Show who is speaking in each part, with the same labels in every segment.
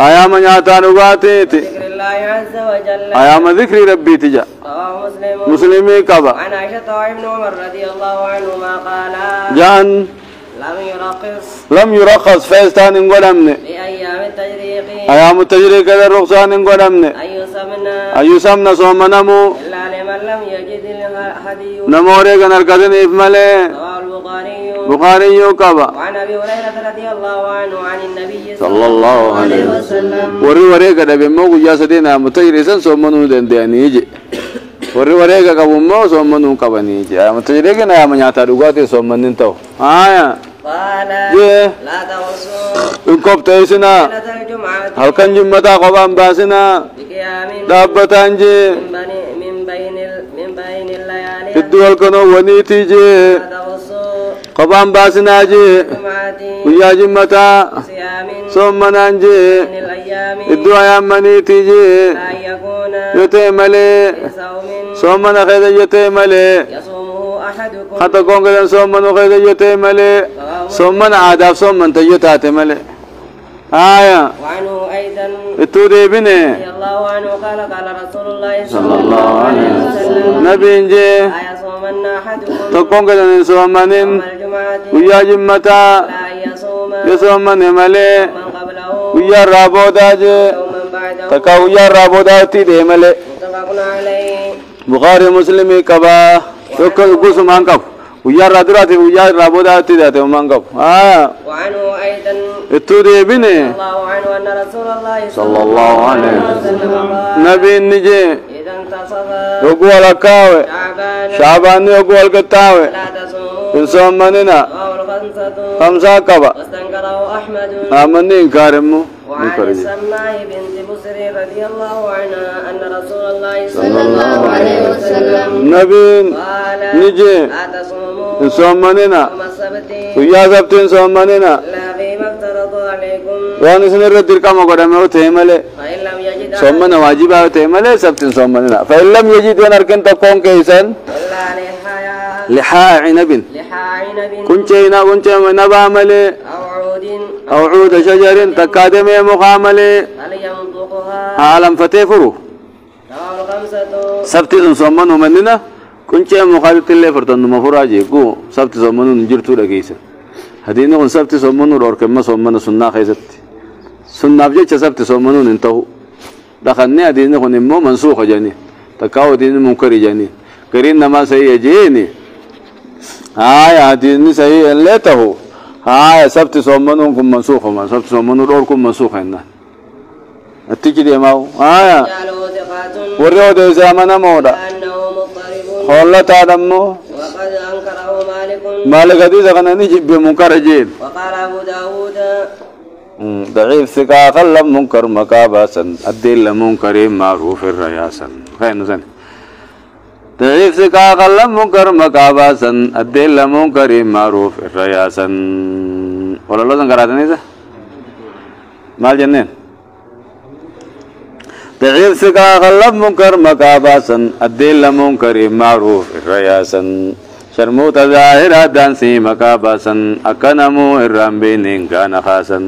Speaker 1: أيام نياتان وباتيتي
Speaker 2: ذكر الله عز وجل
Speaker 1: أيام ذكر ربي تجا مسلمي كبا
Speaker 2: عن عائشة وابن عمر رضي الله عنهما قالا
Speaker 1: جان لم يرخص فيستان نقولمني
Speaker 2: لأيام التجريق
Speaker 1: أيام التجريق هذا الرخصان نقولمني أي سمنا صوم نمو
Speaker 2: إلا لمن لم يجد الهدي
Speaker 1: نموري كان الكذن إفمالي بخاري كبا
Speaker 2: وعن أبي هريرة رضي الله عنه عن النبي
Speaker 1: صلى الله عليه وسلم وري كذا بمو جاسدنا متجريسن صوم نو دنديانيجي وري كذا بمو صوم نو كبانيجي أيام التجريق أنا منياتا دوغاتي صوم ننتو آية
Speaker 2: قال لا تغصوا
Speaker 1: إن كنت تيسنا هل كان جمعة قبان باسنا دابتان جي
Speaker 2: من بين الليالي
Speaker 1: الدول كانوا ونيتي قبان باسنا جي ويا جمعة صومنا جي الدول يمنيتي جي يتيملي صومنا خير يتيملي حتى كون كذا صومنا خير يتيملي صومنا عادة صومنا تيجي ملي آية
Speaker 2: وعنه أيضا
Speaker 1: التودي بني
Speaker 2: الله عنه قال قال رسول الله
Speaker 1: صلى الله عليه وسلم نبي إنجي
Speaker 2: آية صومنا أحدكم
Speaker 1: تكون كذا صومنا ويا جمة يصومنا ملي
Speaker 2: من قبله
Speaker 1: ويا رابوداج تكا ويا رابوداج تيجي ملي
Speaker 2: متفق عليه
Speaker 1: بخاري مسلم كبا تكا قسم عنكب ويا رادراتي ويا رابوداتي ذاتي ومانقب
Speaker 2: وعنه أيضا
Speaker 1: التودي بني
Speaker 2: الله عنه أن رسول الله
Speaker 1: صلى الله عليه وسلم نبي النجي
Speaker 2: إذا انتصف
Speaker 1: يقول الكاوي شعبان يقول القطاوي
Speaker 2: لا تصوموا
Speaker 1: إن صومننا خمسة كبا
Speaker 2: واستنكره أحمد
Speaker 1: آمني إنكارمو
Speaker 2: وعن السماء بنت بسر رضي الله عنها أن رسول الله صلى الله عليه وسلم
Speaker 1: نبي نجي
Speaker 2: لا تصوموا
Speaker 1: إن صومننا
Speaker 2: يوم السبت
Speaker 1: ويا سبت إن صومننا
Speaker 2: لا فيما افترضوا عليكم
Speaker 1: وأنا سنر الدركة ما قدامه تهمله
Speaker 2: فإن لم يجد
Speaker 1: صومنا واجبا تهمله سبت صومنا فإن لم يجد ونركن تكون كيسان
Speaker 2: إلا
Speaker 1: لحاء عنب كنشينا نبا ملي أو عود شجر تكادم مخاملي عالم فتفرو سبت صومن ومننا كنشي مخالط اللي فرتن مفراجي قو سبت صومن نجرتو لكيسا هدينا كن سبت صومن وركما صومن سنة خيست سنة بجيش سبت صومن انتهو دخلني هدينا كن مو منسوخ جاني تكاو دين منكر جاني كرين نما سيئ جيني هدينا سيئ الليته سبت صومن كن منسوخ ما سبت صومن وركم منسوخ هنا التجري ماو وريو دي زامنا مودا خلت آدمو
Speaker 2: وقد أنكره
Speaker 1: مالك حديث كان نجيب بمنكر جيل
Speaker 2: وقال أبو داود
Speaker 1: ضعيف ثقة خلف منكر مكابسا الدل منكر معروف الرياسا خير نزن ضعيف ثقة خلف منكر مكابسا الدل منكر معروف الرياسا ولا لازم قرأتني ذا مال جنين ضعيف ثقة خلف منكر مكابسا الدل منكر معروف الرياسا شرموت ظاهر دانسي مكابسا أكنمو الرمبين كان خاسا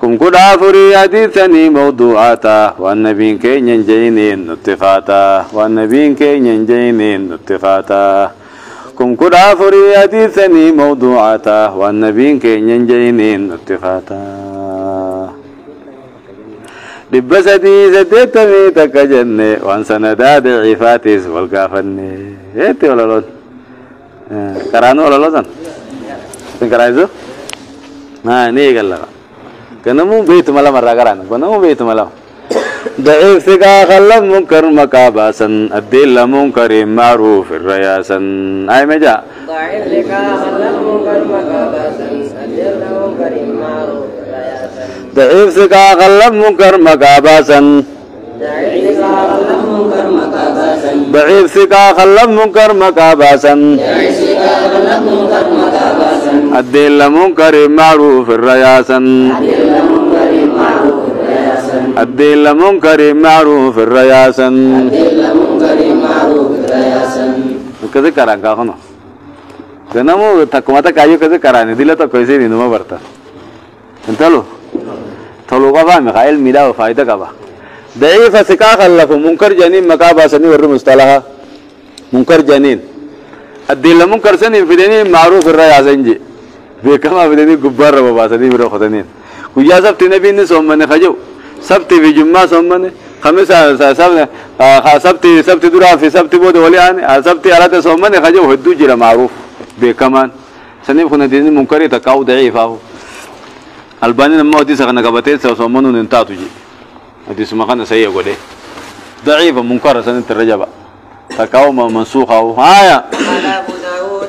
Speaker 1: كم كدا فري حديثني موضوعاتا والنبي كي ينجينين نتفاتا والنبي كي ينجينين نتفاتا كم كدا فري حديثني موضوعاتا والنبي كي ينجينين نتفاتا لبسدي زدتني تكجني وان سنداد عفاتيس والكافني هيتي ولا لون كرانو ولا لون كرايزو ني قال كنمو بيت ملا مرة كرانو كنمو بيت ملا ضعيف ثقة خلف منكر مكابسا الدل منكر معروف الرياسا اي مجا
Speaker 2: ضعيف ثقة خلف منكر مكابسا الدل منكر معروف
Speaker 1: ضعيف ثقة خلف منكر مكابسا ضعيف ثقة خلف منكر مكابسا الدل منكر معروف الرياسا الدل منكر معروف الرياسا كذا كران كاخنو كنمو تكمتا كايو كذا كراني ديلا تو كويسي نينو برتا انتلو تلو قفا مخايل ميلا وفايدة قفا ضعيف سكاخ لك منكر جنين مكابا سني ور مصطلحا منكر جنين الدين لمنكر سنين في دينين معروف الرأي عزنجي بكما في دينين قبار ربا سنين برو خدنين ويا سبت نبي نسوم من خجو سبت في جمعة سوم من خمس سبت درا في سبت بود وليان سبت على سوم من خجو هدو جرا معروف بكمان سنين خنا دينين منكر تكاو ضعيف أهو الباني لما ودي سخنا قبتين سوم منو ننتاتو جي هذه سمعنا سيء قولي ضعيف منكر سنة الرجبة تكاوم منسوخة هايا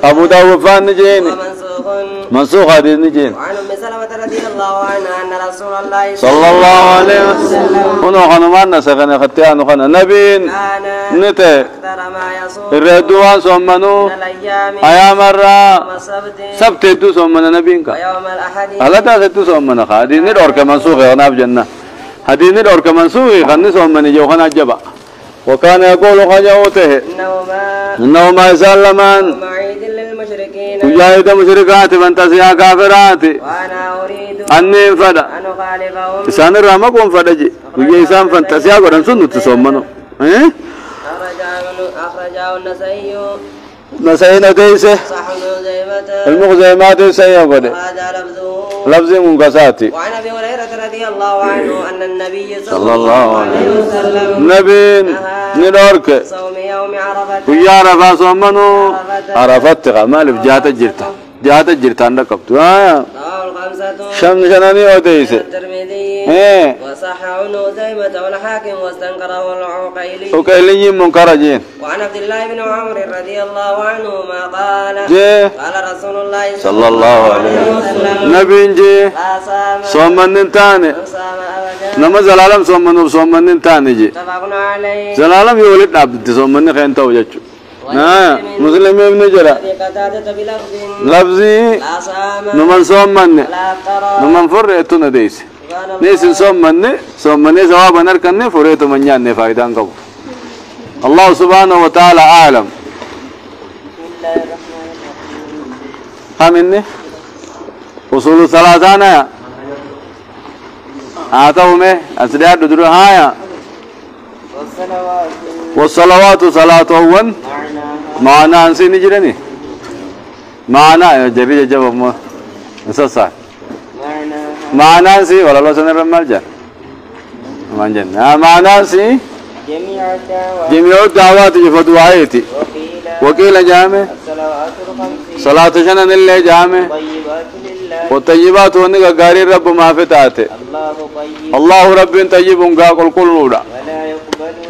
Speaker 1: أبو داود فان نجين منسوخ هذه نجين
Speaker 2: وعن أم سلمة رضي الله عنها أن رسول الله
Speaker 1: صلى الله عليه وسلم هنا خنمان سخنا ختيان خنا نبين نته
Speaker 2: أكثر ما يصوم
Speaker 1: الردوان سومنو أيام الرا سبت دو سومنا نبينك
Speaker 2: ويوم الأحد
Speaker 1: على تاسد سومنا خادي ندور كمنسوخ وناب جنة هذين الأرك منسوخ خنّس من يوخنا جبا وكان يقول خجوته إنه ما يسلمان
Speaker 2: معيد للمشركين
Speaker 1: وجاهد مشركات من تسيا كافرات
Speaker 2: وأنا أريد
Speaker 1: أني فدا
Speaker 2: أن أخالفهم
Speaker 1: إسان الرامكم فدجي وجيسان فانتسيا قرن سنو تسومنو
Speaker 2: أخرجه النسائي
Speaker 1: نسينا ديسه
Speaker 2: صح المخزيمة
Speaker 1: المخزيمات سيقول
Speaker 2: هذا لفظه
Speaker 1: لفظ منقصاتي
Speaker 2: وعن ابي هريره رضي الله عنه ان النبي
Speaker 1: صلى الله عليه
Speaker 2: وسلم
Speaker 1: نبي ندورك
Speaker 2: صوم يوم عرفه
Speaker 1: ويا رفا صومنو عرفت غمال بجهات الجرتا جهات الجرتا عندك رواه
Speaker 2: الخمسة
Speaker 1: شناني وديس
Speaker 2: الترمذي وصححه ابن خزيمة والحاكم واستنكره العقيلي
Speaker 1: وكيلي منكرجين
Speaker 2: وعن عبد الله بن عمرو رضي الله عنهما قال قال رسول الله
Speaker 1: صلى الله عليه وسلم نبي جي صومن تاني نما زلالم صومن تاني جي
Speaker 2: اتفقنا عليه
Speaker 1: زلالم يولد عبد صومن خين توجچو مسلم ابن جرا لفظي نمن صومن نمن فرئتو نديس نيس صومن ثواب نركن فرئتو من يان فايدان قبو الله سبحانه وتعالى أعلم خامني وصول ثلاثانا آتوه مه أسريات درو هايا والصلوات صلاة أول معنى أنسي نجرني معنى جري جواب ما نسأل معنى أنسي ولا لو سنر مالجر مانجن معنى أنسي جميع الدعوات فدعائتي وكيل جامع صلاة جنن اللي جامع والطيبات ونقى قاري رب ما فتاته الله رب طيب قاقل كله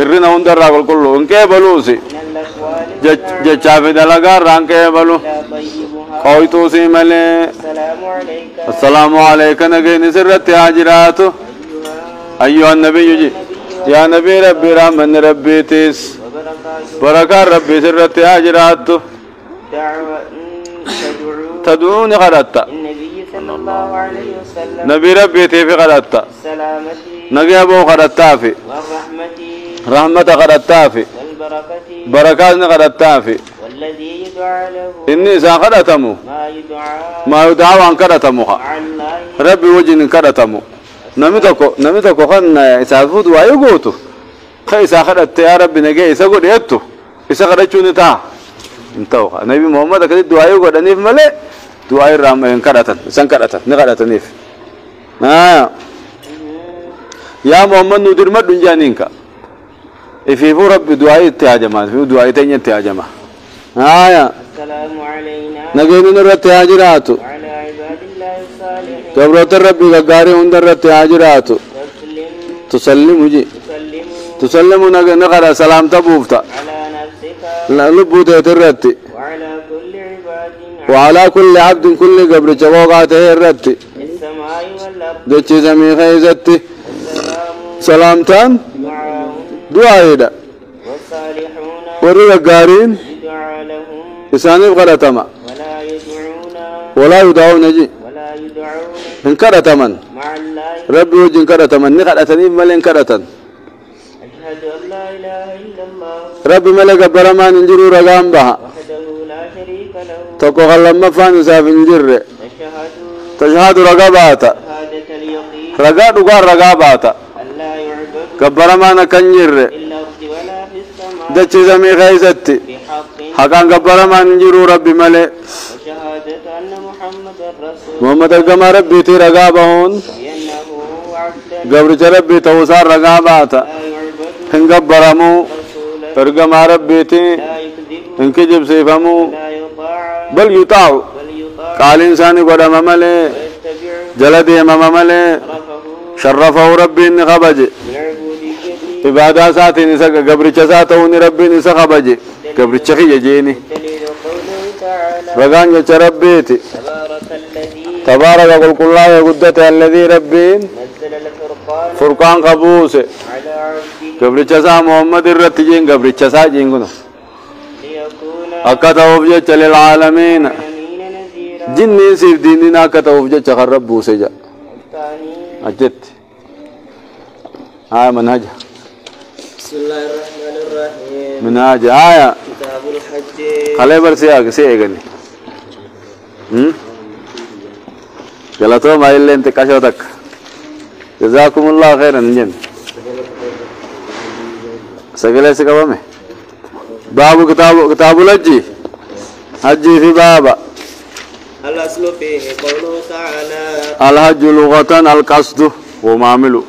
Speaker 1: irrina hundarraa qulqullu inkee baluusi jechaafi dalagaa irraankee balu qooytuusii malee assalaamu alayka nageenyi sirratti haa jiraatu ayyuhan nabiyyu ji yaa nabii rabbii rahmanni rabbiitiis barakaan rabbii sirratti haa jiraattu tad'uuni kadhatta nabii rabbiitiifi kadhatta nagee boo kadhattaafi رحمة قدتافي بركات قدتافي إني ساقدتمو ما يدعو عن قدتموها ربي وجن قدتمو نمتكو خن إسافود ويقوتو خي ساقدت يا ربي نجي إساقود يتو إساقدتشو نتا انتوها نبي محمد كده دعاء يقول نيف ملء دعاء الرحمة قدتن سان قدتن نقدتن نيف يا محمد ندير ما دنجانينك في رب دعاء التهاجمة في دعاء تانية التهاجمة
Speaker 2: السلام علينا
Speaker 1: نجينا نرت هاجراتو
Speaker 2: وعلى عباد الله الصالحين
Speaker 1: تبرت ربي غاري ونرت هاجراتو تسلم وجي تسلم نقرا سلام تبوفتا
Speaker 2: على نفسك
Speaker 1: لا لبوت ترتي وعلى كل عبد كل قبر جوقاته الرتي
Speaker 2: السماء والأرض
Speaker 1: دتي زمي خيزتي سلامتان دعاء
Speaker 2: والصالحون
Speaker 1: وروا غارين
Speaker 2: يدعى لهم
Speaker 1: إسانيف غلطما ولا يدعون جي
Speaker 2: ولا يدعون
Speaker 1: إن كرتمن
Speaker 2: مع الله
Speaker 1: ربي وجه كرتمن نخلتني ملين كرتن
Speaker 2: أشهد أن لا إله إلا الله
Speaker 1: ربي ملك برمان انجروا رقام بها
Speaker 2: وحده لا شريك له
Speaker 1: تقو غلما فان ساف انجر تشهد رقبات
Speaker 2: شهادة
Speaker 1: رجاء دقار رجاء باتا
Speaker 2: ألا يعبد
Speaker 1: كبر ما نكنير
Speaker 2: إلا ولا في السماء
Speaker 1: دتش زمي خيزتي
Speaker 2: بحق
Speaker 1: حقان كبر ما نجرو ربي ملئ
Speaker 2: وشهادة أن محمد رسول
Speaker 1: محمد الجمع ربي تي رجاء بهون
Speaker 2: بأنه عبد
Speaker 1: قبر ربي توصار رجاء باتا
Speaker 2: لا يعبد
Speaker 1: إن كبرمو
Speaker 2: رسولا
Speaker 1: ترجمة ربي تي
Speaker 2: لا يكذب
Speaker 1: إن كجب سيفمو
Speaker 2: لا يطاع
Speaker 1: بل يطاع
Speaker 2: بل يطاع
Speaker 1: قال إنساني قدام ملئ
Speaker 2: ويتبع
Speaker 1: جلدي امام ملئ
Speaker 2: رفه
Speaker 1: شرفه ربي إن خبج
Speaker 2: من عبوديته
Speaker 1: عبادة ساتي نسق قبر ساتوني ربي نسق خبج قبر خي جيني
Speaker 2: دليل قوله تعالى
Speaker 1: رجان جت ربيتي
Speaker 2: تبارك الذي
Speaker 1: تبارك قل كل الله قدت الذي ربين
Speaker 2: نزل الفرقان
Speaker 1: فرقان قبوس
Speaker 2: على عبده
Speaker 1: قبر سا محمد الرتجين قبر سا جينغنو
Speaker 2: ليكون
Speaker 1: أكتا وفجت للعالمين
Speaker 2: العالمين نذيرا
Speaker 1: جني سيف ديننا أكتا وفجت خرب بوسجا
Speaker 2: الثاني
Speaker 1: أجت منهج
Speaker 2: بسم الله الرحمن الرحيم
Speaker 1: منهج
Speaker 2: كتاب الحج
Speaker 1: خلي برسياك سيغني جلتو ما إلا انت كشوتك جزاكم الله خيرا جن سجل سكبامه باب كتاب الحج حج في بابا
Speaker 2: الأصل فيه قوله تعالى
Speaker 1: الحج لغة القصد ومعمله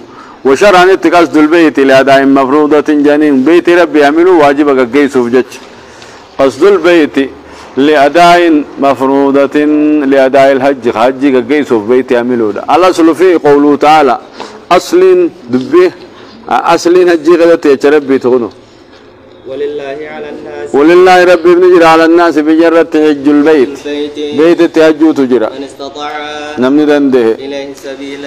Speaker 1: وشرعا قصد البيت لأداء مفروضة جنين بيت ربي يعمله واجب قيس وفجج قصد البيت لأداء مفروضة لأداء الحج حج قيس في بيت يعمله الأصل فيه قوله تعالى أصل دبه أصل حج غلط يتربي تغنو
Speaker 2: ولله على الناس
Speaker 1: ولله ربي بنجر على الناس بجرة حج البيت بيت تهجو تجرى
Speaker 2: من استطاع
Speaker 1: نمني دنده
Speaker 2: إليه سبيلا